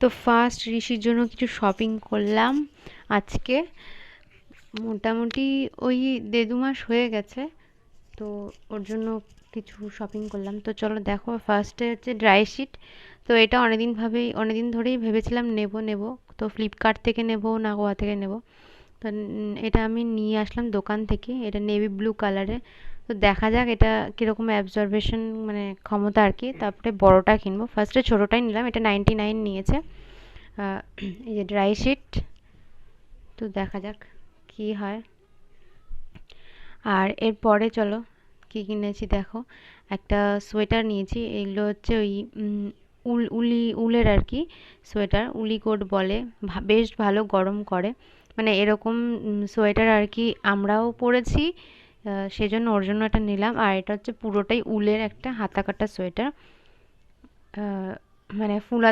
তো ফার্স্ট ঋষির জন্য কিছু শপিং করলাম আজকে। মোটামুটি ওই 1.5 মাস হয়ে গেছে, তো ওর জন্য কিছু শপিং করলাম। তো চলো দেখো, ফার্স্টে হচ্ছে ড্রাই শিট। তো এটা অনেকদিন ধরেই ভেবেছিলাম নেব নেব, তো ফ্লিপকার্ট থেকে নেব না গোয়া থেকে নেব। তো এটা আমি নিয়ে আসলাম দোকান থেকে, এটা নেভি ব্লু কালারে। তো দেখা যাক এটা কীরকম অ্যাবজর্বেশন মানে ক্ষমতা আর কি, তারপরে বড়টা কিনবো। ফার্স্টে ছোটোটাই নিলাম, এটা 99 নিয়েছে। এই যে ড্রাই শিট, তো দেখা যাক কি হয়। আর এরপরে চলো কি কিনেছি দেখো। একটা সোয়েটার নিয়েছি, এগুলো হচ্ছে ওই উলের আর কি সোয়েটার, উলি কোট বলে। বেশ ভালো গরম করে, মানে এরকম সোয়েটার আর কি আমরাও পরেছি, সেজন্য ওর জন্য এটা নিলাম। আর এটা হচ্ছে পুরোটাই উলের একটা হাতা কাটা সোয়েটার, মানে ফুল